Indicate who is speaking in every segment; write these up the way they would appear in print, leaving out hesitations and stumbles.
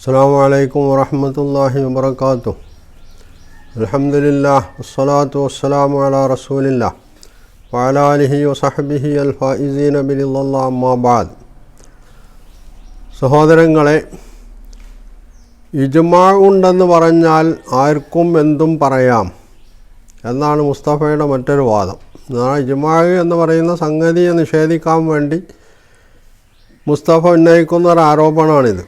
Speaker 1: അസ്സലാമു അലൈക്കും വറഹ്മത്തുള്ളാഹി വബറകാതുഹു. അൽഹംദുലില്ലാഹ് വസ്സലാത്തു വസ്സലാമു അലാ റസൂലില്ലാഹ് വഅലാ ആലിഹി വസഹ്ബിഹി അൽ ഫായിസീന ബിലില്ലാഹി അമ്മാ ബഅദ്. സഹോദരങ്ങളെ, ഇജ്മാ ഉണ്ടെന്ന് പറഞ്ഞാൽ ആർക്കും എന്തും പറയാം എന്നാണ് മുസ്തഫയുടെ മറ്റൊരു വാദം. ഇജ്മാ എന്ന് പറയുന്ന സംഗതിയെ നിഷേധിക്കാൻ വേണ്ടി മുസ്തഫ ഉന്നയിക്കുന്ന ഒരു ആരോപണമാണിത്.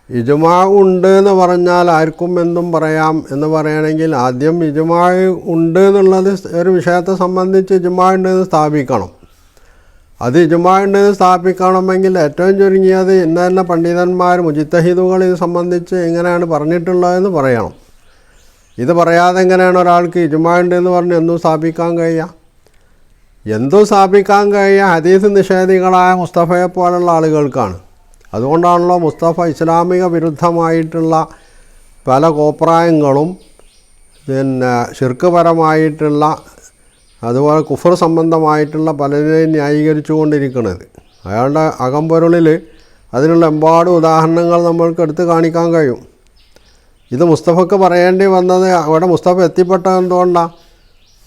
Speaker 1: ഇജ്മാ ഉണ്ട് എന്ന് പറഞ്ഞാൽ ആർക്കും എന്തും പറയാം എന്ന് പറയുകയാണെങ്കിൽ ആദ്യം ഇജ്മാ ഉണ്ട് എന്നുള്ളത് ഒരു വിഷയത്തെ സംബന്ധിച്ച് ഇജ്മാ ഉണ്ടെന്ന് സ്ഥാപിക്കണം. അത് ഇജ്മാ ഉണ്ടെന്ന് സ്ഥാപിക്കണമെങ്കിൽ ഏറ്റവും ചുരുങ്ങിയത് ഇന്ന പണ്ഡിതന്മാർ മുജ്തഹിദുകൾ ഇത് സംബന്ധിച്ച് എങ്ങനെയാണ് പറഞ്ഞിട്ടുള്ളതെന്ന് പറയണം. ഇത് പറയാതെ എങ്ങനെയാണ് ഒരാൾക്ക് ഇജ്മാ ഉണ്ടെന്ന് പറഞ്ഞ് എന്തും സ്ഥാപിക്കാൻ കഴിയുക? എന്തും സ്ഥാപിക്കാൻ കഴിയുക ഹദീസ് നിഷേധികളായ മുസ്തഫയെ പോലുള്ള ആളുകൾക്കാണ്. അതുകൊണ്ടാണല്ലോ മുസ്തഫ ഇസ്ലാമിക വിരുദ്ധമായിട്ടുള്ള പല കോപ്രായങ്ങളും ശിർക്ക്പരമായിട്ടുള്ള അതുപോലെ കുഫർ സംബന്ധമായിട്ടുള്ള പലരെയും ന്യായീകരിച്ചു കൊണ്ടിരിക്കുന്നത്. അയാളുടെ അകമ്പൊരുളിൽ അതിനുള്ള എമ്പാടും ഉദാഹരണങ്ങൾ നമ്മൾക്ക് എടുത്ത് കാണിക്കാൻ കഴിയും. ഇത് മുസ്തഫക്ക് പറയേണ്ടി വന്നത് അവിടെ മുസ്തഫ എത്തിപ്പെട്ടത് എന്തുകൊണ്ടാണ്?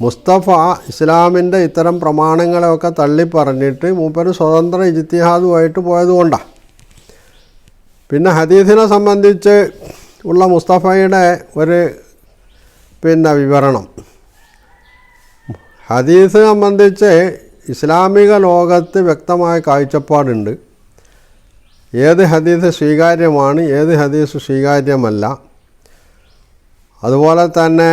Speaker 1: മുസ്തഫ ഇസ്ലാമിൻ്റെ ഇത്തരം പ്രമാണങ്ങളെയൊക്കെ തള്ളിപ്പറഞ്ഞിട്ട് മൂപ്പര് സ്വതന്ത്ര ഇജ്തിഹാദുമായിട്ട് പോയതുകൊണ്ടാണ്. പിന്നെ ഹദീസിനെ സംബന്ധിച്ച് ഉള്ള മുസ്തഫയുടെ ഒരു വിവരണം. ഹദീസ് സംബന്ധിച്ച് ഇസ്ലാമിക ലോകത്ത് വ്യക്തമായ കാഴ്ചപ്പാടുണ്ട്. ഏത് ഹദീസ് സ്വീകാര്യമാണ്, ഏത് ഹദീസ് സ്വീകാര്യമല്ല. അതുപോലെ തന്നെ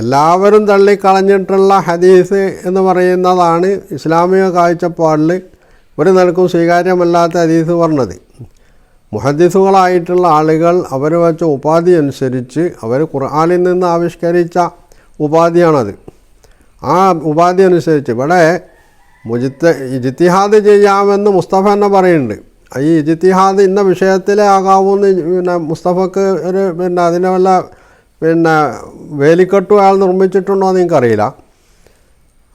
Speaker 1: എല്ലാവരും തള്ളിക്കളഞ്ഞിട്ടുള്ള ഹദീസ് എന്ന് പറയുന്നതാണ് ഇസ്ലാമിക കാഴ്ചപ്പാടിൽ ഒരു നിലക്കും സ്വീകാര്യമല്ലാത്ത ഹദീസ് പറഞ്ഞത്. മുഹദ്ദിസുകളായിട്ടുള്ള ആളുകൾ അവർ വെച്ച ഉപാധി അനുസരിച്ച് അവർ ഖുർആനിൽ നിന്ന് ആവിഷ്കരിച്ച ഉപാധിയാണത്. ആ ഉപാധി അനുസരിച്ച് ഇവിടെ ഇജ്തിഹാദ് ചെയ്യാമെന്ന് മുസ്തഫ തന്നെ പറയുന്നുണ്ട്. ഈ ഇജ്തിഹാദ് ഇന്ന വിഷയത്തിലേ ആകാവൂന്ന് മുസ്തഫക്ക് ഒരു അതിനെ വല്ല വേലിക്കെട്ടു അയാൾ നിർമ്മിച്ചിട്ടുണ്ടോ എന്ന് എനിക്കറിയില്ല.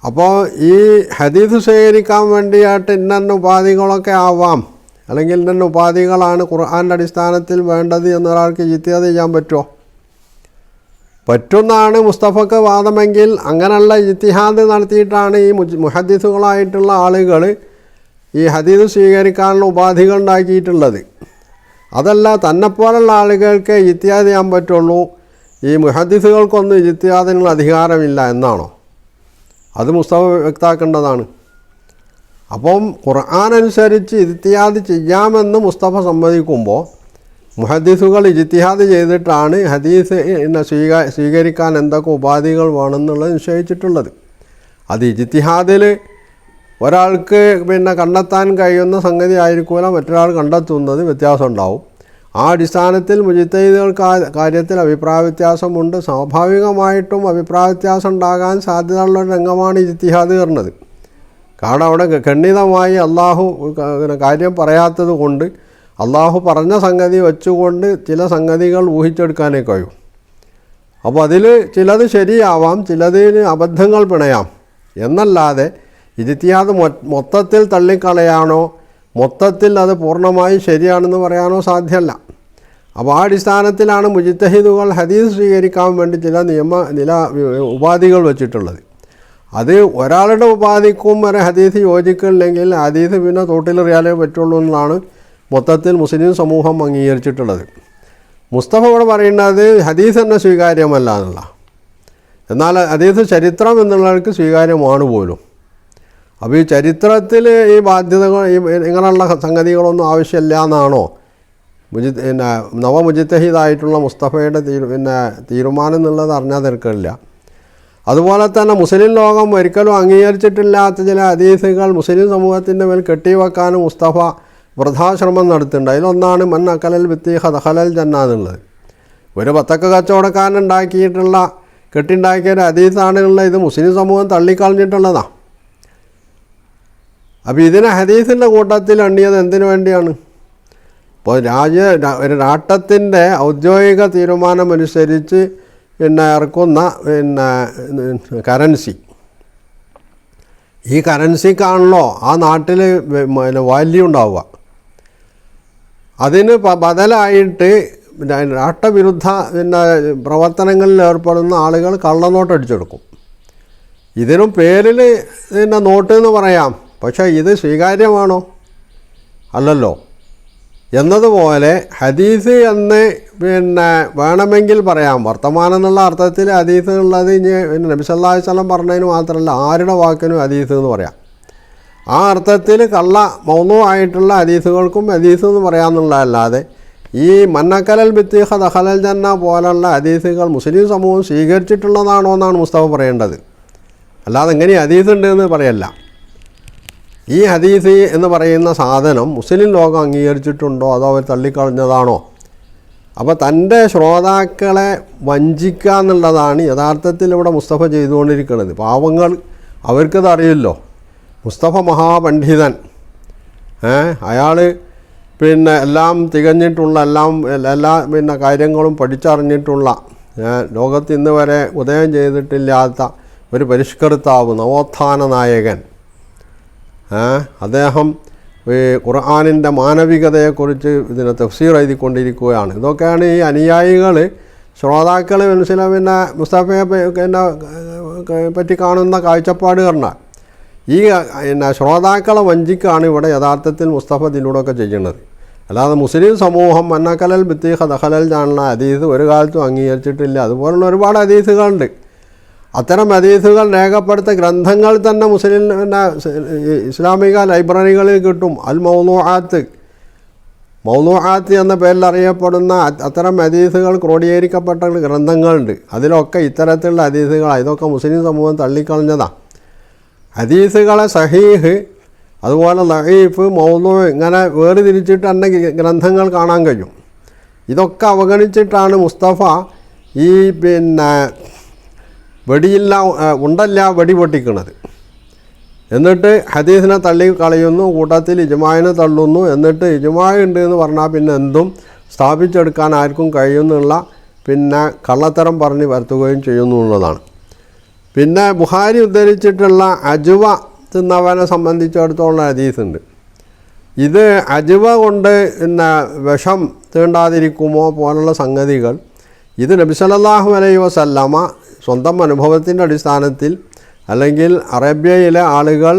Speaker 1: അപ്പോൾ ഈ ഹദീസ് സ്വീകരിക്കാൻ വേണ്ടിയായിട്ട് ഇന്ന ഉപാധികളൊക്കെ ആവാം, അല്ലെങ്കിൽ ഇന്ന ഉപാധികളാണ് ഖുർആൻ്റെ അടിസ്ഥാനത്തിൽ വേണ്ടത് എന്നൊരാൾക്ക് ഇജ്തിഹാദ് ചെയ്യാൻ പറ്റുമോ? പറ്റുമെന്നാണ് മുസ്തഫക്ക് വാദമെങ്കിൽ അങ്ങനെയുള്ള ഇജ്തിഹാദ് നടത്തിയിട്ടാണ് ഈ മുഹദ്ദിസുകളായിട്ടുള്ള ആളുകൾ ഈ ഹദീസ് സ്വീകരിക്കാനുള്ള ഉപാധികൾ ഉണ്ടാക്കിയിട്ടുള്ളത്. അതല്ല തന്നെപ്പോലുള്ള ആളുകൾക്ക് ഇജ്തിഹാദ് ചെയ്യാൻ പറ്റുള്ളൂ, ഈ മുഹദ്ദിസുകൾക്കൊന്നും ഇജ്തിഹാദിനുള്ള അധികാരമില്ല എന്നാണോ? അത് മുസ്തഫ വ്യക്തമാക്കേണ്ടതാണ്. അപ്പം ഖുർആൻ അനുസരിച്ച് ഇജ്തിഹാദ് ചെയ്യാമെന്ന് മുസ്തഫ സമ്മതിക്കുമ്പോൾ മുഹദ്ദിസുകൾ ഇജ്തിഹാദ് ചെയ്തിട്ടാണ് ഹദീസ് സ്വീകരിക്കാൻ എന്തൊക്കെ ഉപാധികൾ വേണമെന്നുള്ളത് നിശ്ചയിച്ചിട്ടുള്ളത്. അത് ഇജ്തിഹാദിൽ ഒരാൾക്ക് കണ്ടെത്താൻ കഴിയുന്ന സംഗതി ആയിരിക്കില്ല മറ്റൊരാൾ കണ്ടെത്തുന്നത്, വ്യത്യാസം ഉണ്ടാവും. ആ അടിസ്ഥാനത്തിൽ മുജ്തഹിദുകൾക്ക് കാര്യത്തിൽ അഭിപ്രായ വ്യത്യാസമുണ്ട്. സ്വാഭാവികമായിട്ടും അഭിപ്രായ വ്യത്യാസം ഉണ്ടാകാൻ സാധ്യതയുള്ള രംഗമാണ് ഇജ്തിഹാദ് പറഞ്ഞത്. കാരണം അവിടെ ഖണ്ഡിതമായി അള്ളാഹു കാര്യം പറയാത്തത് കൊണ്ട് അള്ളാഹു പറഞ്ഞ സംഗതി വെച്ചുകൊണ്ട് ചില സംഗതികൾ ഊഹിച്ചെടുക്കാനേ കഴിയും. അപ്പോൾ അതിൽ ചിലത് ശരിയാവാം, ചിലതിന് അബദ്ധങ്ങൾ പിണയാം എന്നല്ലാതെ ഇജ്തിഹാദ് മൊത്തത്തിൽ തള്ളിക്കളയാനോ മൊത്തത്തിൽ അത് പൂർണ്ണമായി ശരിയാണെന്ന് പറയാനോ സാധ്യമല്ല. അപ്പോൾ ആ അടിസ്ഥാനത്തിലാണ് മുജ്തഹിദുകൾ ഹദീസ് സ്വീകരിക്കാൻ വേണ്ടി ചില ഉപാധികൾ വെച്ചിട്ടുള്ളത്. അത് ഒരാളുടെ ഉപാധിക്കും ഒരു ഹദീസ് യോജിക്കില്ലെങ്കിൽ ഹദീസ് പിന്നെ തോട്ടിലെറിയാലേ പറ്റുള്ളൂ എന്നാണ് മൊത്തത്തിൽ മുസ്ലിം സമൂഹം അംഗീകരിച്ചിട്ടുള്ളത്. മുസ്തഫ ഇവിടെ പറയുന്നത് ഹദീസ് തന്നെ സ്വീകാര്യമല്ല എന്നുള്ള, എന്നാൽ ഹദീസ് ചരിത്രം എന്നുള്ളവർക്ക് സ്വീകാര്യമാണ് പോലും. അപ്പോൾ ഈ ചരിത്രത്തിൽ ഈ ബാധ്യതകൾ ഇങ്ങനെയുള്ള സംഗതികളൊന്നും ആവശ്യമില്ല എന്നാണോ നവമുജ്തഹിദായിട്ടുള്ള മുസ്തഫയുടെ തീരുമാനം എന്നുള്ളത് അറിഞ്ഞാൽ തിരക്കില്ല. അതുപോലെ തന്നെ മുസ്ലിം ലോകം ഒരിക്കലും അംഗീകരിച്ചിട്ടില്ലാത്ത ചില ഹദീസുകൾ മുസ്ലിം സമൂഹത്തിൻ്റെ മേൽ കെട്ടിവെക്കാനും മുസ്തഫ വൃഥാശ്രമം നടത്തുന്നുണ്ട്. അതിലൊന്നാണ് മൻ അക്കലൽ ബിത്തീഹ ദഖലൽ ജന്ന എന്നുള്ളത്. ഒരു ബത്തക്ക കച്ചവടക്കാരനുണ്ടാക്കിയിട്ടുള്ള കെട്ടിണ്ടാക്കിയ ഒരു ഹദീസാണുള്ള ഇത് മുസ്ലിം സമൂഹം തള്ളിക്കളഞ്ഞിട്ടുള്ളതാണ്. അപ്പോൾ ഇതിനെ ഹദീസിൻ്റെ കൂട്ടത്തിൽ എണ്ണിയത് എന്തിനു വേണ്ടിയാണ്? ഇപ്പോൾ ഒരു രാഷ്ട്രത്തിൻ്റെ ഔദ്യോഗിക തീരുമാനമനുസരിച്ച് ഇറക്കുന്ന കറൻസി, ഈ കറൻസിക്കാണല്ലോ ആ നാട്ടിൽ വാല്യൂ ഉണ്ടാവുക. അതിന് ബദലായിട്ട് രാഷ്ട്രവിരുദ്ധ പ്രവർത്തനങ്ങളിൽ ഏർപ്പെടുന്ന ആളുകൾ കള്ളനോട്ട് അടിച്ചെടുക്കും. ഇതിനും പേരിൽ നോട്ട് എന്ന് പറയാം, പക്ഷേ ഇത് സ്വീകാര്യമാണോ? അല്ലല്ലോ. എന്നതുപോലെ ഹദീസ് എന്ന് വേണമെങ്കിൽ പറയാം. വർത്തമാനം എന്നുള്ള അർത്ഥത്തിൽ ഹദീസ് എന്നുള്ളത് നബി സല്ലല്ലാഹു അലൈഹി വസല്ലം പറഞ്ഞതിന് മാത്രമല്ല, ആരുടെ വാക്കിനും ഹദീസ് എന്ന് പറയാം. ആ അർത്ഥത്തിൽ മൗനൂ ആയിട്ടുള്ള ഹദീസുകൾക്കും ഹദീസ് എന്ന് പറയാമെന്നുള്ളതല്ലാതെ ഈ മന്നക്കലൽ ബിത്തീഖ ദഖലൽ ജന്ന പോലുള്ള ഹദീസുകൾ മുസ്ലിം സമൂഹം സ്വീകരിച്ചിട്ടുള്ളതാണോ എന്നാണ് മുസ്തഫ പറയേണ്ടത്. അല്ലാതെ എങ്ങനെ ഹദീസ് ഉണ്ട് എന്ന് പറയല്ല. ഈ ഹദീസ് എന്ന് പറയുന്ന സാധനം മുസ്ലിം ലോകം അംഗീകരിച്ചിട്ടുണ്ടോ അതോ അവർ തള്ളിക്കളഞ്ഞതാണോ? അപ്പോൾ തൻ്റെ ശ്രോതാക്കളെ വഞ്ചിക്കുക എന്നുള്ളതാണ് യഥാർത്ഥത്തിൽ ഇവിടെ മുസ്തഫ ചെയ്തുകൊണ്ടിരിക്കുന്നത്. പാവങ്ങൾ അവർക്കത് അറിയില്ലോ. മുസ്തഫ മഹാപണ്ഡിതൻ, അയാൾ എല്ലാം തികഞ്ഞിട്ടുള്ള എല്ലാ കാര്യങ്ങളും പഠിച്ചറിഞ്ഞിട്ടുള്ള, ലോകത്ത് ഇന്ന് വരെ ഉദയം ചെയ്തിട്ടില്ലാത്ത ഒരു പരിഷ്കർത്താവ്, നവോത്ഥാന നായകൻ. അദ്ദേഹം ഖുർആനിൻ്റെ മാനവികതയെക്കുറിച്ച് ഇതിനെ തഫ്സീർ എഴുതിക്കൊണ്ടിരിക്കുകയാണ്. ഇതൊക്കെയാണ് ഈ അനുയായികൾ ശ്രോതാക്കൾ മുസ്തഫയെ പറ്റി കാണുന്ന കാഴ്ചപ്പാട് പറഞ്ഞാൽ. ഈ ശ്രോതാക്കളെ വഞ്ചിക്കാണ് ഇവിടെ യഥാർത്ഥത്തിൽ മുസ്തഫ ഇതിലൂടെയൊക്കെ ചെയ്യുന്നത്. അല്ലാതെ മുസ്ലിം സമൂഹം മന്നക്കലൽ ബിത്തീഖ ദഖലൽ ജന്ന ഹദീസ് ഒരു കാലത്തും അംഗീകരിച്ചിട്ടില്ല. അതുപോലുള്ള ഒരുപാട് ഹദീസുകളുണ്ട്. അത്തരം ഹദീസുകൾ രേഖപ്പെടുത്ത ഗ്രന്ഥങ്ങൾ തന്നെ മുസ്ലിം ഇസ്ലാമിക ലൈബ്രറികളിൽ കിട്ടും. അൽ മൗലൂആത്ത് എന്ന പേരിൽ അറിയപ്പെടുന്ന അത്തരം ഹദീസുകൾ ക്രോഡീകരിക്കപ്പെട്ട ഗ്രന്ഥങ്ങളുണ്ട്. അതിലൊക്കെ ഇത്തരത്തിലുള്ള ഹദീസുകളാണ്. ഇതൊക്കെ മുസ്ലിം സമൂഹം തള്ളിക്കളഞ്ഞതാണ്. ഹദീസുകളെ സഹീഹ്, അതുപോലെ ലഈഫ്, മൗലൂ ഇങ്ങനെ വേർതിരിച്ചിട്ട് തന്നെ ഗ്രന്ഥങ്ങൾ കാണാൻ കഴിയും. ഇതൊക്കെ അവഗണിച്ചിട്ടാണ് മുസ്തഫ ഈ ഉണ്ടല്ല വെടി പൊട്ടിക്കുന്നത്. എന്നിട്ട് ഹദീസിനെ തള്ളി കളയുന്നു, കൂട്ടത്തിൽ ഇജ്മാഇനെ തള്ളുന്നു. എന്നിട്ട് ഇജ്മാഇ ഉണ്ട് എന്ന് പറഞ്ഞാൽ പിന്നെ എന്തും സ്ഥാപിച്ചെടുക്കാൻ ആർക്കും കഴിയുന്നുള്ള കള്ളത്തരം പറഞ്ഞ് വരുത്തുകയും ചെയ്യുന്നു എന്നുള്ളതാണ്. പിന്നെ ബുഖാരി ഉദ്ധരിച്ചിട്ടുള്ള അജുവ തിന്നവനെ സംബന്ധിച്ചിടത്തോളം ഹദീസുണ്ട്. ഇത് അജുവ കൊണ്ട് വിഷം തീണ്ടാതിരിക്കുമോ പോലുള്ള സംഗതികൾ ഇത് നബി സല്ലല്ലാഹു അലൈഹി വസല്ലമ സ്വന്തം അനുഭവത്തിൻ്റെ അടിസ്ഥാനത്തിൽ അല്ലെങ്കിൽ അറേബ്യയിലെ ആളുകൾ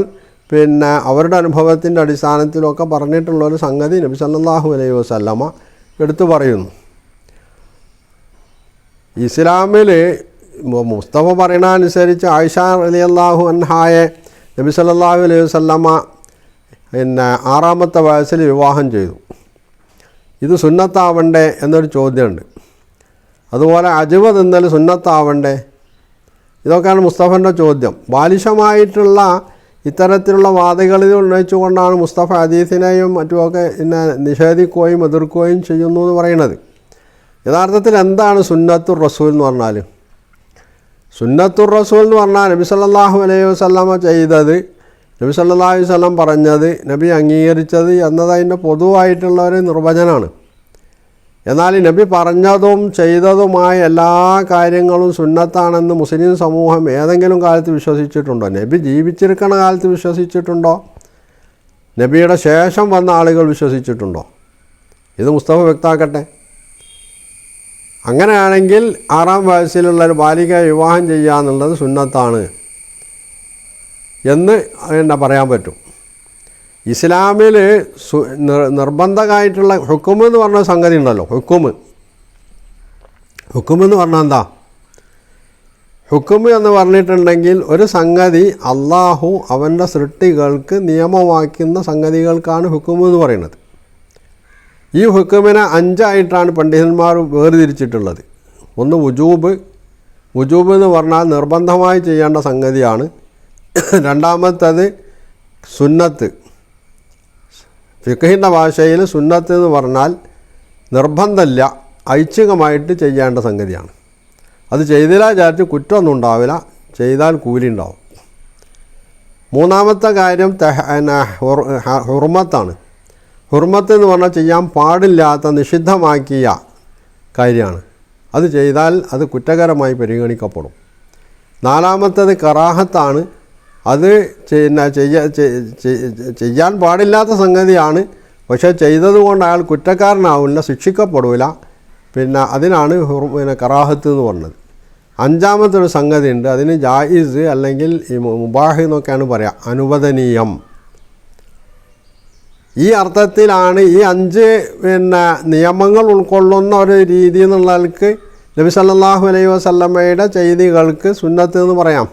Speaker 1: അവരുടെ അനുഭവത്തിൻ്റെ അടിസ്ഥാനത്തിലൊക്കെ പറഞ്ഞിട്ടുള്ളൊരു സംഗതി നബി സല്ലല്ലാഹു അലൈഹി വസല്ലമ എടുത്തു പറയുന്നു. ഇസ്ലാമിൽ മുസ്തഫ പറയുന്ന അനുസരിച്ച് ആയിഷ റളിയല്ലാഹു അൻഹായെ നബി സല്ലല്ലാഹു അലൈഹി വസല്ലമ 6-ാമത്തെ വയസ്സിൽ വിവാഹം ചെയ്തു. ഇത് സുന്നത്താവണ്ടേ എന്നൊരു ചോദ്യമുണ്ട്. അതുപോലെ അജുവ തിന്നൽ സുന്നത്താവണ്ടേ? ഇതൊക്കെയാണ് മുസ്തഫൻ്റെ ചോദ്യം. ബാലിശമായിട്ടുള്ള ഇത്തരത്തിലുള്ള വാദങ്ങളിൽ ഉന്നയിച്ചുകൊണ്ടാണ് മുസ്തഫ ഹദീസിനെയും മറ്റുമൊക്കെ നിഷേധിക്കുകയും എതിർക്കുകയും ചെയ്യുന്നു എന്ന് പറയുന്നത്. യഥാർത്ഥത്തിൽ എന്താണ് സുന്നത്തുർ റസൂൽ എന്ന് പറഞ്ഞാൽ? സുന്നത്തുർ റസൂൽ എന്ന് പറഞ്ഞാൽ നബി സല്ലല്ലാഹു അലൈഹി വസല്ലമ ചെയ്തത്, നബി സല്ലല്ലാഹു അലൈഹി വസല്ലം പറഞ്ഞത്, നബി അംഗീകരിച്ചത് എന്നതതിൻ്റെ പൊതുവായിട്ടുള്ള ഒരു നിർവചനമാണ്. എന്നാൽ നബി പറഞ്ഞതും ചെയ്തതുമായ എല്ലാ കാര്യങ്ങളും സുന്നത്താണെന്ന് മുസ്ലിം സമൂഹം ഏതെങ്കിലും കാലത്ത് വിശ്വസിച്ചിട്ടുണ്ടോ? നബി ജീവിച്ചിരിക്കുന്ന കാലത്ത് വിശ്വസിച്ചിട്ടുണ്ടോ? നബിയുടെ ശേഷം വന്ന ആളുകൾ വിശ്വസിച്ചിട്ടുണ്ടോ? ഇത് മുസ്തഫ വ്യക്തമാക്കട്ടെ. അങ്ങനെയാണെങ്കിൽ 6-ാം വയസ്സിലുള്ള ഒരു ബാലികയെ വിവാഹം ചെയ്യുക എന്നുള്ളത് സുന്നത്താണ് എന്ന് പറയാൻ പറ്റും. ഇസ്ലാമിൽ നിർബന്ധമായിട്ടുള്ള ഹുക്കുമെന്ന് പറഞ്ഞ സംഗതി ഉണ്ടല്ലോ. ഹുക്കുമെന്ന് പറഞ്ഞാൽ എന്താ? ഹുക്കുമ് എന്ന് പറഞ്ഞിട്ടുണ്ടെങ്കിൽ ഒരു സംഗതി അള്ളാഹു അവൻ്റെ സൃഷ്ടികൾക്ക് നിയമമാക്കുന്ന സംഗതികൾക്കാണ് ഹുക്കുമ് എന്ന് പറയുന്നത്. ഈ ഹുക്കുമിനെ 5ആയിട്ടാണ് പണ്ഡിതന്മാർ വേർതിരിച്ചിട്ടുള്ളത്. ഒന്ന് വുജൂബ് എന്ന് പറഞ്ഞാൽ നിർബന്ധമായി ചെയ്യേണ്ട സംഗതിയാണ്. രണ്ടാമത്തേത് സുന്നത്ത്. ഫിഖഹിൻ്റെ ഭാഷയിൽ സുന്നത്ത് എന്ന് പറഞ്ഞാൽ നിർബന്ധമില്ല, ഐച്ഛികമായിട്ട് ചെയ്യേണ്ട സംഗതിയാണ്. അത് ചെയ്തില്ല വിചാരിച്ച് കുറ്റമൊന്നും ഉണ്ടാവില്ല, ചെയ്താൽ കൂലി ഉണ്ടാവും. മൂന്നാമത്തെ കാര്യം ഹുർമത്താണ്. ഹുർമത്ത് എന്ന് പറഞ്ഞാൽ ചെയ്യാൻ പാടില്ലാത്ത നിഷിദ്ധമാക്കിയ കാര്യമാണ്. അത് ചെയ്താൽ അത് കുറ്റകരമായി പരിഗണിക്കപ്പെടും. നാലാമത്തേത് കറാഹത്താണ്. അത് ചെയ്യാൻ പാടില്ലാത്ത സംഗതിയാണ്, പക്ഷേ ചെയ്തതുകൊണ്ട് അയാൾ കുറ്റക്കാരനാവില്ല, ശിക്ഷിക്കപ്പെടില്ല. പിന്നെ അതിനാണ് കറാഹത്ത് എന്ന് പറഞ്ഞത്. അഞ്ചാമത്തെ ഒരു സംഗതി ഉണ്ട്, അതിന് ജായിസ് അല്ലെങ്കിൽ മുബാഹ് എന്നൊക്കെയാണ് പറയുക, അനുവദനീയം. ഈ അർത്ഥത്തിലാണ് ഈ 5 നിയമങ്ങൾ ഉൾക്കൊള്ളുന്ന ഒരു രീതി എന്നുള്ളവർക്ക് നബി സല്ലല്ലാഹു അലൈഹി വസല്ലമയുടെ ചെയ്തികൾക്ക് സുന്നത്ത് എന്ന് പറയാം.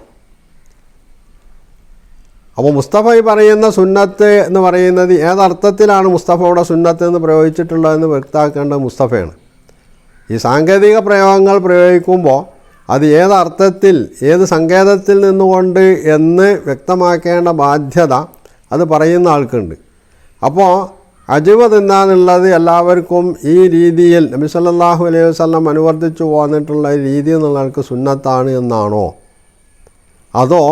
Speaker 1: അപ്പോൾ മുസ്തഫ ഈ പറയുന്ന സുന്നത്ത് എന്ന് പറയുന്നത് ഏതർത്ഥത്തിലാണ് മുസ്തഫയുടെ സുന്നത്ത് എന്ന് പ്രയോഗിച്ചിട്ടുള്ളതെന്ന് വ്യക്തമാക്കേണ്ടത് മുസ്തഫയാണ്. ഈ സാങ്കേതിക പ്രയോഗങ്ങൾ പ്രയോഗിക്കുമ്പോൾ അത് ഏതർത്ഥത്തിൽ ഏത് സങ്കേതത്തിൽ നിന്നുകൊണ്ട് എന്ന് വ്യക്തമാക്കേണ്ട ബാധ്യത അത് പറയുന്ന ആൾക്കുണ്ട്. അപ്പോൾ അജ്വ തിന്നാന്നുള്ളത് എല്ലാവർക്കും ഈ രീതിയിൽ നബി സല്ലല്ലാഹു അലൈഹി വസല്ലം അനുവർത്തിച്ചു പോന്നിട്ടുള്ള രീതി എന്നുള്ളവർക്ക് സുന്നത്താണ് എന്നാണോ, അതോ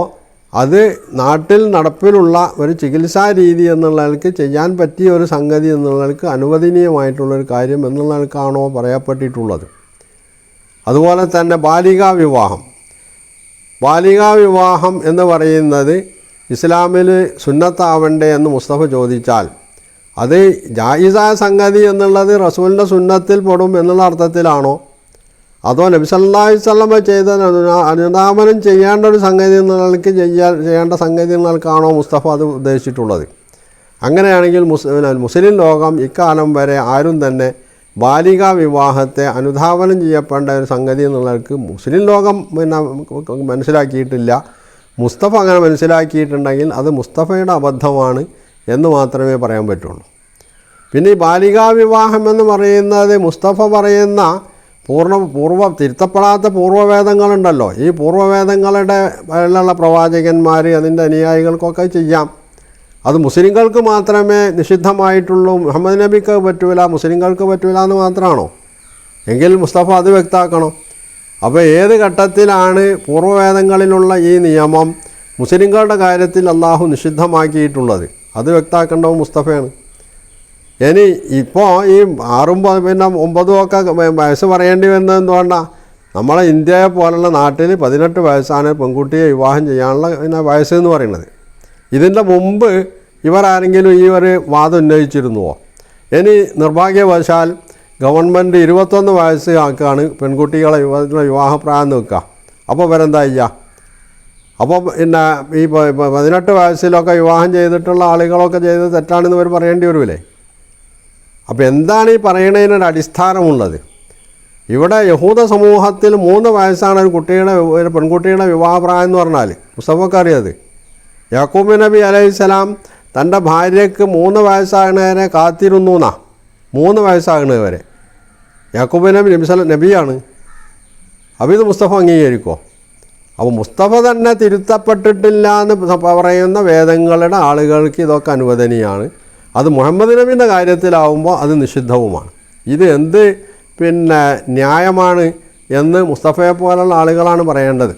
Speaker 1: അത് നാട്ടിൽ നടപ്പിലുള്ള ഒരു ചികിത്സാ രീതി എന്നുള്ളവർക്ക് ചെയ്യാൻ പറ്റിയ ഒരു സംഗതി എന്നുള്ളവർക്ക് അനുവദനീയമായിട്ടുള്ളൊരു കാര്യം എന്നുള്ളവർക്കാണോ പറയപ്പെട്ടിട്ടുള്ളത്? അതുപോലെ തന്നെ ബാലികാ വിവാഹം എന്ന് പറയുന്നത് ഇസ്ലാമിൽ സുന്നത്താവണ്ടേ എന്ന് മുസ്തഫ ചോദിച്ചാൽ അത് ജായിസായ സംഗതി എന്നുള്ളത് റസൂലിൻ്റെ സുന്നത്തിൽ പെടും എന്നുള്ള അർത്ഥത്തിലാണോ, അതോ നബി സല്ലല്ലാഹു അലൈഹി വസല്ലം ചെയ്ത അനുധാവനം ചെയ്യേണ്ട ഒരു സംഗതി എന്നുള്ളവർക്ക് ചെയ്യേണ്ട സംഗതി എന്നുള്ളവർക്കാണോ മുസ്തഫ അത് ഉദ്ദേശിച്ചിട്ടുള്ളത്? അങ്ങനെയാണെങ്കിൽ മുസ്ലിം ലോകം ഇക്കാലം വരെ ആരും തന്നെ ബാലികാ വിവാഹത്തെ അനുധാവനം ചെയ്യപ്പെടേണ്ട ഒരു സംഗതി എന്നുള്ളവർക്ക് മുസ്ലിം ലോകം മനസ്സിലാക്കിയിട്ടില്ല. മുസ്തഫ അങ്ങനെ മനസ്സിലാക്കിയിട്ടുണ്ടെങ്കിൽ അത് മുസ്തഫയുടെ അബദ്ധമാണ് എന്ന് മാത്രമേ പറയാൻ പറ്റുള്ളൂ. പിന്നെ ഈ ബാലികാ വിവാഹം എന്ന് പറയുന്നത് മുസ്തഫ പറയുന്ന തിരുത്തപ്പെടാത്ത പൂർവ്വവേദങ്ങളുണ്ടല്ലോ, ഈ പൂർവ്വവേദങ്ങളുടെ ഉള്ള പ്രവാചകന്മാർ അതിൻ്റെ അനുയായികൾക്കൊക്കെ ചെയ്യാം. അത് മുസ്ലിങ്ങൾക്ക് മാത്രമേ നിഷിദ്ധമായിട്ടുള്ളൂ, മുഹമ്മദ് നബിക്ക് പറ്റൂല, മുസ്ലിങ്ങൾക്ക് പറ്റൂല എന്ന് മാത്രമാണോ? എങ്കിൽ മുസ്തഫ അത് വ്യക്തമാക്കണം. അപ്പോൾ ഏത് ഘട്ടത്തിലാണ് പൂർവ്വവേദങ്ങളിലുള്ള ഈ നിയമം മുസ്ലിങ്ങളുടെ കാര്യത്തിൽ അള്ളാഹു നിഷിദ്ധമാക്കിയിട്ടുള്ളത് അത് വ്യക്തമാക്കേണ്ടത് മുസ്തഫയാണ്. ഇനി ഇപ്പോൾ ഈ 6 പിന്നെ 9 ഒക്കെ വയസ്സ് പറയേണ്ടി വരുന്നത് എന്തുകൊണ്ടാണ്? നമ്മളെ ഇന്ത്യയെ പോലുള്ള നാട്ടിൽ 18 വയസ്സാണ് പെൺകുട്ടിയെ വിവാഹം ചെയ്യാനുള്ള വയസ്സ് എന്ന് പറയുന്നത്. ഇതിൻ്റെ മുമ്പ് ഇവരാരെങ്കിലും ഈ ഒരു വാദം ഉന്നയിച്ചിരുന്നുവോ? ഇനി നിർഭാഗ്യവശാൽ ഗവൺമെൻറ് 21 വയസ്സ് ആക്കുകയാണ് പെൺകുട്ടികളെ വിവാഹപ്രായം നിൽക്കുക. അപ്പോൾ ഇവരെന്താ ചെയ്യുക? അപ്പോൾ പിന്നെ ഈ 18 വയസ്സിലൊക്കെ വിവാഹം ചെയ്തിട്ടുള്ള ആളുകളൊക്കെ ചെയ്ത് തെറ്റാണെന്ന് ഇവർ പറയേണ്ടി വരുമില്ലേ? അപ്പോൾ എന്താണ് ഈ പറയണതിനൊരു അടിസ്ഥാനമുള്ളത്? ഇവിടെ യഹൂദ സമൂഹത്തിൽ 3 വയസ്സാണ് ഒരു പെൺകുട്ടിയുടെ വിവാഹപ്രായം എന്ന് പറഞ്ഞാൽ. മുസ്തഫക്ക് അറിയാത്. യാക്കൂബ് നബി അലൈഹിസ്സലാം തൻ്റെ ഭാര്യയ്ക്ക് 3 വയസ്സാകുന്നവരെ കാത്തിരുന്നു എന്നാ. 3 വയസ്സാകുന്നവരെ യാക്കൂബ് നബിയാണ്. അപ്പോൾ ഇത് മുസ്തഫ അംഗീകരിക്കുമോ? അപ്പോൾ മുസ്തഫ തന്നെ തിരുത്തപ്പെട്ടിട്ടില്ല എന്ന് പറയുന്ന വേദങ്ങളുടെ ആളുകൾക്ക് ഇതൊക്കെ അനുവദനീയമാണ്. അത് മുഹമ്മദ് നബിൻ്റെ കാര്യത്തിലാവുമ്പോൾ അത് നിഷിദ്ധവുമാണ്. ഇത് എന്ത് ന്യായമാണ് എന്ന് മുസ്തഫയെ പോലുള്ള ആളുകളാണ് പറയേണ്ടത്.